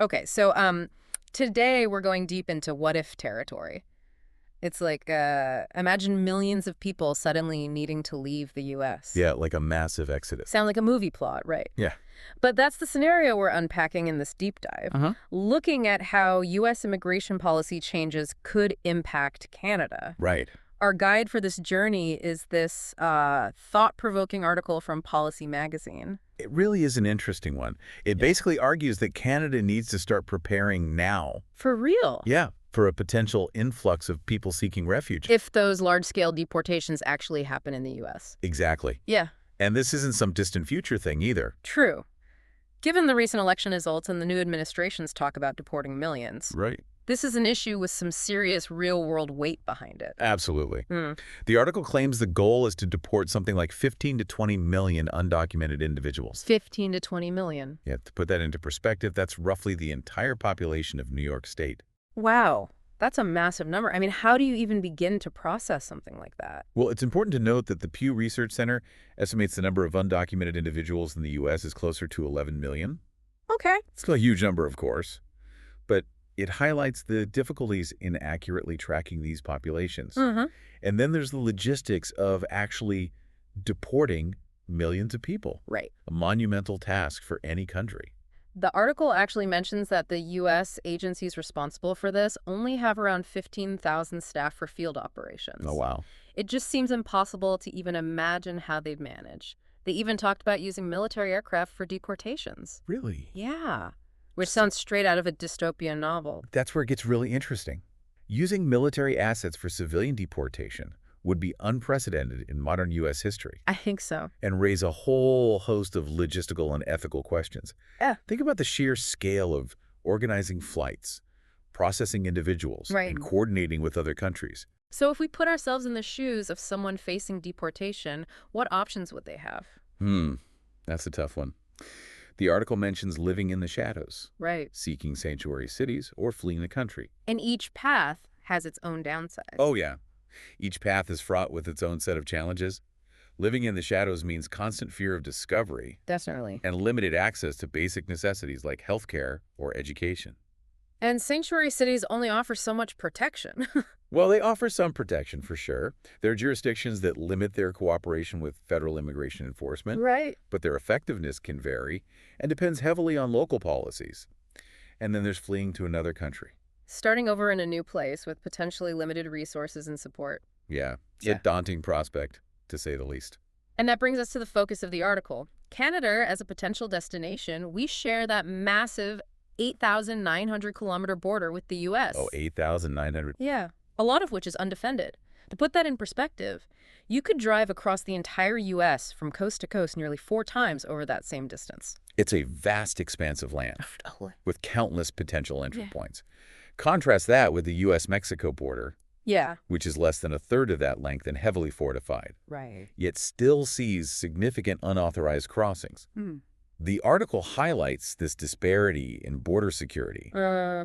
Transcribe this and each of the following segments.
Okay, so today we're going deep into what if territory. It's like, imagine millions of people suddenly needing to leave the U.S. Yeah, like a massive exodus. Sound like a movie plot, right? Yeah. But that's the scenario we're unpacking in this deep dive, looking at how U.S. immigration policy changes could impact Canada. Right. Our guide for this journey is this thought-provoking article from Policy Magazine. It really is an interesting one. It basically argues that Canada needs to start preparing now. For real? Yeah, for a potential influx of people seeking refuge. If those large-scale deportations actually happen in the U.S. Exactly. Yeah. And this isn't some distant future thing either. True. Given the recent election results and the new administration's talk about deporting millions, Right. this is an issue with some serious real-world weight behind it. Absolutely. The article claims the goal is to deport something like 15 to 20 million undocumented individuals. 15 to 20 million. Yeah, to put that into perspective, that's roughly the entire population of New York State. Wow. That's a massive number. I mean, how do you even begin to process something like that? Well, it's important to note that the Pew Research Center estimates the number of undocumented individuals in the U.S. is closer to 11 million. Okay. It's still a huge number, of course, but it highlights the difficulties in accurately tracking these populations. And then there's the logistics of actually deporting millions of people. Right. A monumental task for any country. The article actually mentions that the U.S. agencies responsible for this only have around 15,000 staff for field operations. Oh, wow. It just seems impossible to even imagine how they'd manage. They even talked about using military aircraft for deportations. Really? Yeah. Which sounds straight out of a dystopian novel. That's where it gets really interesting. Using military assets for civilian deportation would be unprecedented in modern U.S. history. I think so. And raise a whole host of logistical and ethical questions. Yeah. Think about the sheer scale of organizing flights, processing individuals, Right. and coordinating with other countries. So if we put ourselves in the shoes of someone facing deportation, what options would they have? That's a tough one. The article mentions living in the shadows, Right. seeking sanctuary cities, or fleeing the country. And each path has its own downsides. Oh, yeah. Each path is fraught with its own set of challenges. Living in the shadows means constant fear of discovery Definitely. and limited access to basic necessities like healthcare or education. And sanctuary cities only offer so much protection. Well, they offer some protection for sure. There are jurisdictions that limit their cooperation with federal immigration enforcement, Right. but their effectiveness can vary and depends heavily on local policies. And then there's fleeing to another country. Starting over in a new place with potentially limited resources and support. Yeah, it's a daunting prospect, to say the least. And that brings us to the focus of the article. Canada, as a potential destination, we share that massive 8,900-kilometer border with the U.S. Oh, 8,900. Yeah, a lot of which is undefended. To put that in perspective, you could drive across the entire U.S. from coast to coast nearly 4 times over that same distance. It's a vast expanse of land with countless potential entry Yeah. points. Contrast that with the U.S.-Mexico border, Yeah. which is less than a third of that length and heavily fortified, Right. yet still sees significant unauthorized crossings. The article highlights this disparity in border security,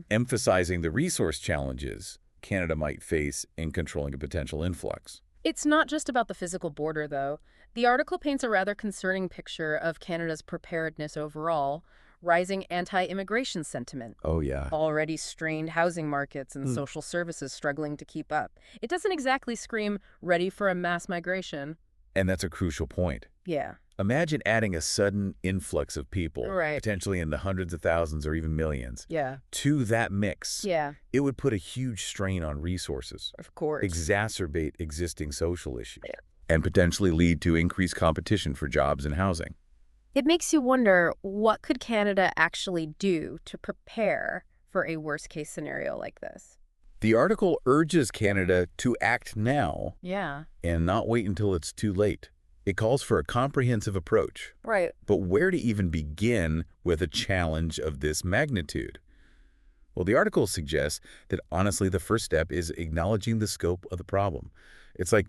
emphasizing the resource challenges Canada might face in controlling a potential influx. It's not just about the physical border, though. The article paints a rather concerning picture of Canada's preparedness overall, rising anti-immigration sentiment, Oh, yeah. already strained housing markets and social services struggling to keep up. It doesn't exactly scream ready for a mass migration. And that's a crucial point. Yeah. Imagine adding a sudden influx of people, Right. potentially in the hundreds of thousands or even millions, Yeah. to that mix. Yeah, It would put a huge strain on resources, of course. exacerbate existing social issues, and potentially lead to increased competition for jobs and housing. It makes you wonder, what could Canada actually do to prepare for a worst-case scenario like this? The article urges Canada to act now Yeah. and not wait until it's too late. It calls for a comprehensive approach. Right. But where to even begin with a challenge of this magnitude? Well, the article suggests that honestly the first step is acknowledging the scope of the problem. It's like,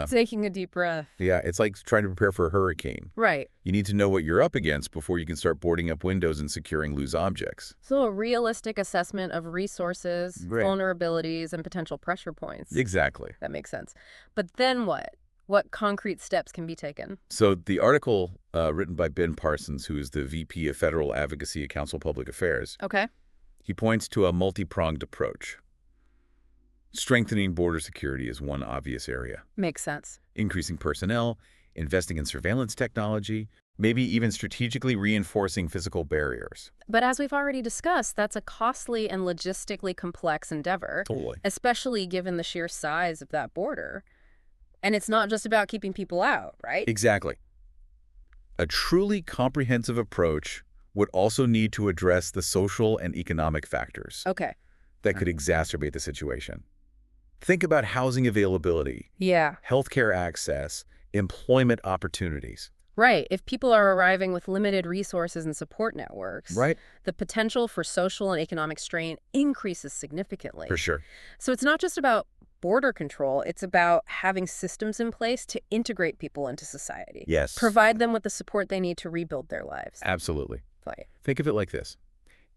Taking a deep breath. it's like trying to prepare for a hurricane. Right. You need to know what you're up against before you can start boarding up windows and securing loose objects. So a realistic assessment of resources, Right. vulnerabilities, and potential pressure points. Exactly. That makes sense. But then what? What concrete steps can be taken? So the article written by Ben Parsons, who is the VP of Federal Advocacy at Council Public Affairs, Okay. He points to a multi-pronged approach. Strengthening border security is one obvious area. Makes sense. Increasing personnel, investing in surveillance technology, maybe even strategically reinforcing physical barriers. But as we've already discussed, that's a costly and logistically complex endeavor, Totally. especially given the sheer size of that border. And it's not just about keeping people out, right? Exactly. A truly comprehensive approach would also need to address the social and economic factors Okay. that could exacerbate the situation. Think about housing availability, Yeah. healthcare access, employment opportunities. Right. If people are arriving with limited resources and support networks, Right? the potential for social and economic strain increases significantly. For sure. So it's not just about border control, it's about having systems in place to integrate people into society. Yes. Provide them with the support they need to rebuild their lives. Absolutely. Right. Think of it like this.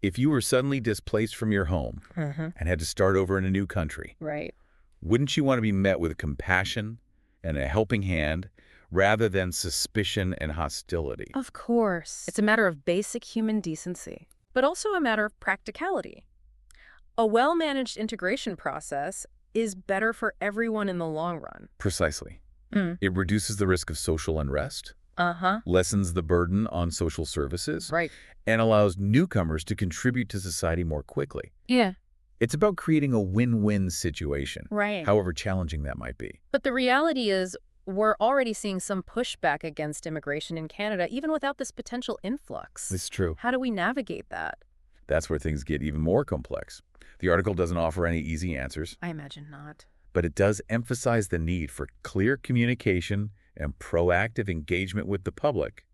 If you were suddenly displaced from your home and had to start over in a new country, Right. wouldn't you want to be met with compassion and a helping hand rather than suspicion and hostility? Of course. It's a matter of basic human decency, but also a matter of practicality. A well-managed integration process is better for everyone in the long run. Precisely. Mm. It reduces the risk of social unrest, lessens the burden on social services, Right. and allows newcomers to contribute to society more quickly. Yeah. It's about creating a win-win situation, Right. however challenging that might be. But the reality is, we're already seeing some pushback against immigration in Canada, even without this potential influx. It's true. How do we navigate that? That's where things get even more complex. The article doesn't offer any easy answers, I imagine not. but it does emphasize the need for clear communication and proactive engagement with the public,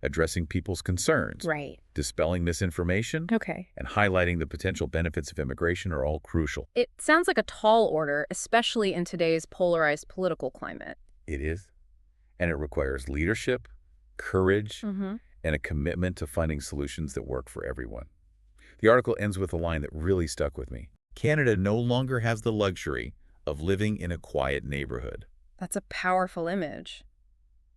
addressing people's concerns, Right. dispelling misinformation, Okay. and highlighting the potential benefits of immigration are all crucial. It sounds like a tall order, especially in today's polarized political climate. It is, and it requires leadership, courage, and a commitment to finding solutions that work for everyone. The article ends with a line that really stuck with me. Canada no longer has the luxury of living in a quiet neighborhood. That's a powerful image.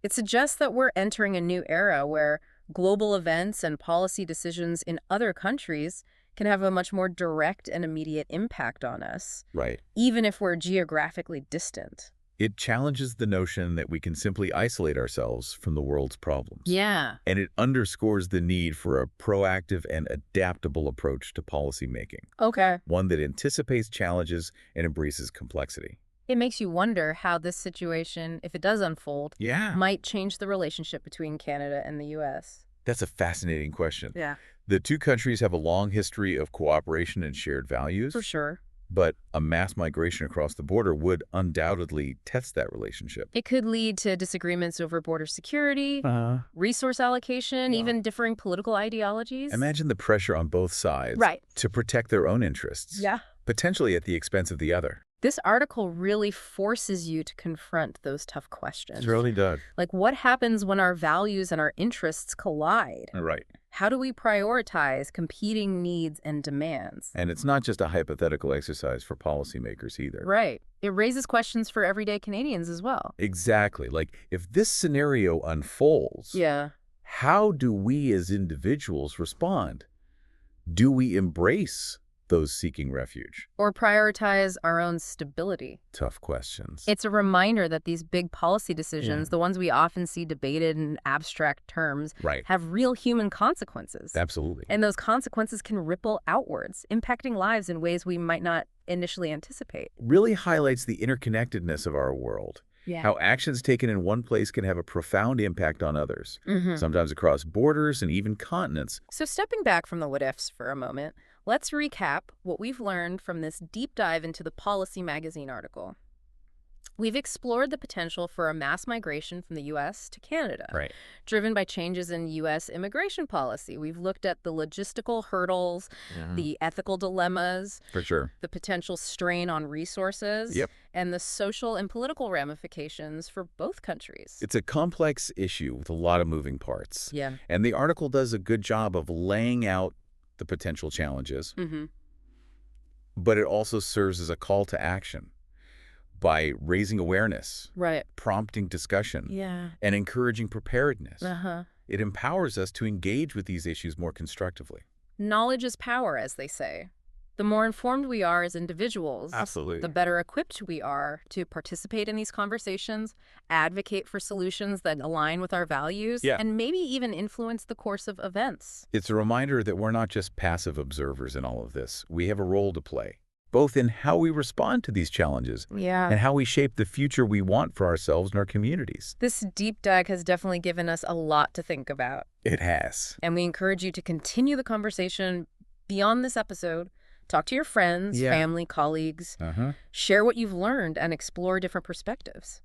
It suggests that we're entering a new era where global events and policy decisions in other countries can have a much more direct and immediate impact on us, Right. even if we're geographically distant. It challenges the notion that we can simply isolate ourselves from the world's problems. Yeah. And it underscores the need for a proactive and adaptable approach to policymaking, Okay. one that anticipates challenges and embraces complexity. It makes you wonder how this situation, if it does unfold, Yeah. might change the relationship between Canada and the U.S. That's a fascinating question. Yeah. The two countries have a long history of cooperation and shared values. For sure. But a mass migration across the border would undoubtedly test that relationship. It could lead to disagreements over border security, resource allocation, even differing political ideologies. Imagine the pressure on both sides Right. to protect their own interests, Yeah. potentially at the expense of the other. This article really forces you to confront those tough questions. does. Like, what happens when our values and our interests collide? Right. How do we prioritize competing needs and demands? And it's not just a hypothetical exercise for policymakers either. Right. It raises questions for everyday Canadians as well. Exactly. Like, if this scenario unfolds, Yeah. how do we as individuals respond? Do we embrace those seeking refuge? Or prioritize our own stability? Tough questions. It's a reminder that these big policy decisions, the ones we often see debated in abstract terms, Right. have real human consequences. Absolutely. And those consequences can ripple outwards, impacting lives in ways we might not initially anticipate. Really highlights the interconnectedness of our world. Yeah. How actions taken in one place can have a profound impact on others, sometimes across borders and even continents. So stepping back from the what-ifs for a moment, let's recap what we've learned from this deep dive into the Policy Magazine article. We've explored the potential for a mass migration from the U.S. to Canada, Right. driven by changes in U.S. immigration policy. We've looked at the logistical hurdles, the ethical dilemmas, For sure. the potential strain on resources, Yep. and the social and political ramifications for both countries. It's a complex issue with a lot of moving parts. Yeah. And the article does a good job of laying out the potential challenges, but it also serves as a call to action by raising awareness, Right. prompting discussion, Yeah. and encouraging preparedness. Uh-huh. It empowers us to engage with these issues more constructively. Knowledge is power, as they say. The more informed we are as individuals, Absolutely. the better equipped we are to participate in these conversations, advocate for solutions that align with our values, Yeah. and maybe even influence the course of events. It's a reminder that we're not just passive observers in all of this. We have a role to play, both in how we respond to these challenges Yeah. and how we shape the future we want for ourselves and our communities. This deep dive has definitely given us a lot to think about, It has. and we encourage you to continue the conversation beyond this episode. Talk to your friends, Yeah. family, colleagues, Uh-huh. share what you've learned, and explore different perspectives.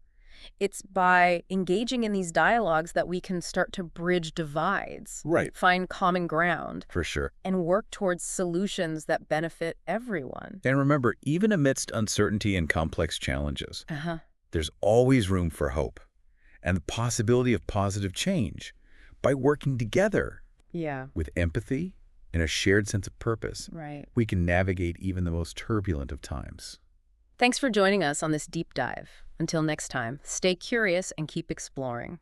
It's by engaging in these dialogues that we can start to bridge divides, Right. find common ground, For sure. and work towards solutions that benefit everyone. And remember, even amidst uncertainty and complex challenges, Uh-huh. there's always room for hope and the possibility of positive change by working together Yeah, with empathy and a shared sense of purpose. right. We can navigate even the most turbulent of times. Thanks for joining us on this deep dive. Until next time, stay curious and keep exploring.